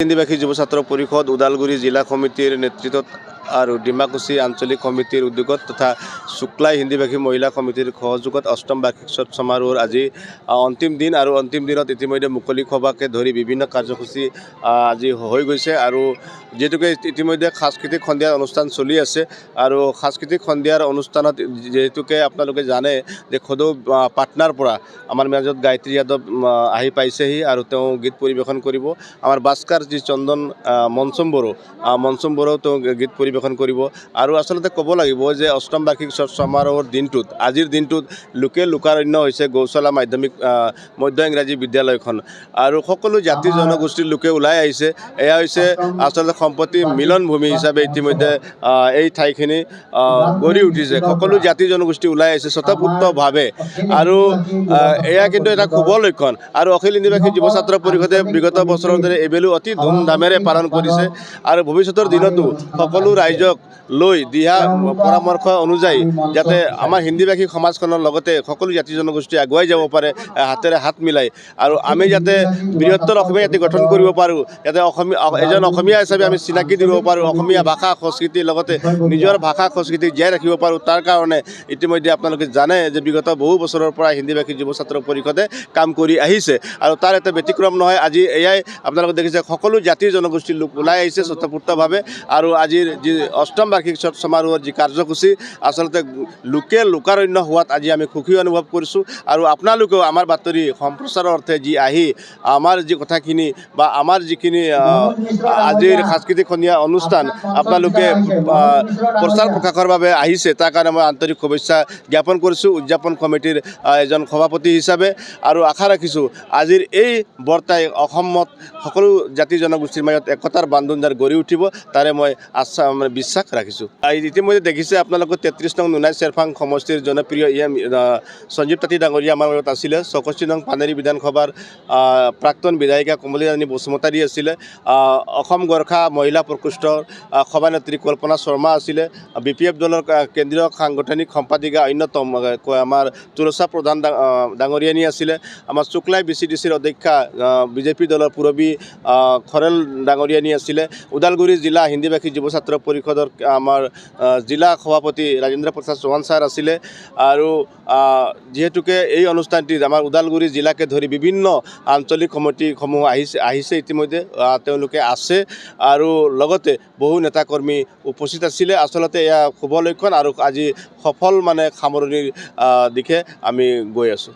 হিন্দীভাষী যুৱ ছাত্ৰ পৰিষদ ওদালগুৰি জিলা কমিটিৰ নেতৃত্বত আৰু ডিমাকুচি আঞ্চলিক কমিটিৰ উদ্যোগত তথা শুক্লাই হিন্দীভাষী মহিলা কমিটিৰ সহযোগত অষ্টম বাৰ্ষিক সমাৰোহৰ আজি অন্তিম দিন আৰু অন্তিম দিনত ইতিমধ্যে মুকলি সভাকে ধৰি বিভিন্ন কাৰ্যসূচী আজি হৈ গৈছে আৰু যেহেতুকে ইতিমধ্যে সাংস্কৃতিক সন্ধিয়াৰ অনুষ্ঠান চলি আছে আৰু সাংস্কৃতিক সন্ধিয়াৰ অনুষ্ঠানত যেহেতুকে আপোনালোকে জানে যে সদৌ পাটনাৰ পৰা আমাৰ মাজত গায়ত্ৰী যাদৱ আহি পাইছেহি আৰু তেওঁ গীত পৰিৱেশন কৰিব। আমাৰ বাস্কাৰ যি চন্দন মনসুম বড়ো তেওঁ গীত পৰিৱেশন কৰিব আৰু আচলতে ক'ব লাগিব যে অষ্টম বাৰ্ষিক সমাৰোহৰ দিনটোত আজিৰ দিনটোত লোকাৰণ্য হৈছে গৌচালা মাধ্যমিক মধ্য ইংৰাজী বিদ্যালয়খন আৰু সকলো জাতি জনগোষ্ঠীৰ লোকে ওলাই আহিছে। এয়া হৈছে আচলতে সম্পত্তি মিলনভূমি হিচাপে ইতিমধ্যে এই ঠাইখিনি গঢ়ি উঠিছে। সকলো জাতি জনগোষ্ঠী ওলাই আহিছে স্বতঃস্ফূৰ্তভাৱে আৰু এয়া কিন্তু এটা শুভ লক্ষণ আৰু অখিল হিন্দীভাষী যুৱ ছাত্ৰ পৰিষদে বিগত বছৰৰ দৰে এইবেলো অতি ধুমধামেৰে পালন কৰিছে আৰু ভৱিষ্যতৰ দিনতো সকলো ৰাইজক লৈ দিহা পৰামৰ্শ অনুযায়ী যাতে আমাৰ হিন্দীভাষী সমাজখনৰ লগতে সকলো জাতি জনগোষ্ঠী আগুৱাই যাব পাৰে হাতেৰে হাত মিলাই আৰু আমি যাতে বৃহত্তৰ অসমীয়া জাতি গঠন কৰিব পাৰোঁ, যাতে এজন অসমীয়া হিচাপে আমি চিনাকি দিব পাৰোঁ, অসমীয়া ভাষা সংস্কৃতিৰ লগতে নিজৰ ভাষা সংস্কৃতি জীয়াই ৰাখিব পাৰোঁ। তাৰ কাৰণে ইতিমধ্যে আপোনালোকে জানে যে বিগত বহু বছৰৰ পৰা হিন্দীভাষী যুৱ ছাত্ৰ পৰিষদে কাম কৰি আহিছে আৰু তাৰ এটা ব্যতিক্ৰম নহয়। আজি এয়াই আপোনালোকে দেখিছে সকলো জাতি জনগোষ্ঠীৰ লোক ওলাই আহিছে স্বতঃস্ফূৰ্তভাৱে আৰু আজিৰ যি অষ্টম বাৰ্ষিক সমাৰোহৰ যি কাৰ্যসূচী আচলতে লোকাৰণ্য হোৱাত আজি আমি সুখী অনুভৱ কৰিছোঁ আৰু আপোনালোকেও আমাৰ বাতৰি সম্প্ৰচাৰৰ অৰ্থে যি আহি আমাৰ যি কথাখিনি বা আমাৰ যিখিনি আজিৰ সাংস্কৃতিক সন্ধিয়া অনুষ্ঠান আপোনালোকে প্ৰচাৰ প্ৰকাশৰ বাবে আহিছে তাৰ কাৰণে মই আন্তৰিক শুভেচ্ছা জ্ঞাপন কৰিছোঁ উদযাপন কমিটিৰ এজন সভাপতি হিচাপে আৰু আশা ৰাখিছোঁ আজিৰ এই বৰ্তাই অসমত সকলো জাতি জনগোষ্ঠীৰ মাজত একতাৰ বান্ধোনডাল গঢ়ি উঠিব তাৰে মই বিশ্বাস ৰাখিছোঁ। ইতিমধ্যে দেখিছে আপোনালোকে 33 নং নুনাই চেৰফাং সমষ্টিৰ জনপ্ৰিয় সঞ্জীৱ তাঁতী ডাঙৰীয়া আমাৰ লগত আছিলে। 64 নং পানেৰী বিধানসভাৰ প্ৰাক্তন বিধায়িকা কমলী ৰাণী বসুমতাৰী আছিলে। অসম গোৰ্খা মহিলা প্ৰকোষ্ঠৰ সভানেত্ৰী কল্পনা শৰ্মা আছিলে। BPF দলৰ কেন্দ্ৰীয় সাংগঠনিক সম্পাদিকা অন্যতম আমাৰ তুলসা প্ৰধান ডাঙৰীয়ানী আছিলে। আমাৰ শুক্লাই BCDCৰ অধ্যক্ষা BJP দলৰ পূৰবী খৰেল ডাঙৰীয়ানী আছিলে। ওদালগুৰি জিলা হিন্দীভাষী যুৱ ছাত্ৰ পৰিষদৰ আমাৰ জিলা সভাপতি ৰাজেন্দ্ৰ প্ৰসাদ চৌহান ছাৰ আছিলে আৰু যিহেতুকে এই অনুষ্ঠানটিত আমাৰ ওদালগুৰি জিলাকে ধৰি বিভিন্ন আঞ্চলিক কমিটিসমূহ আহিছে ইতিমধ্যে তেওঁলোকে আছে আৰু লগতে বহু নেতাকৰ্মী উপস্থিত আছিলে। আচলতে এয়া শুভ লক্ষণ আৰু আজি সফল সামৰণিৰ দিশে আমি গৈ আছোঁ।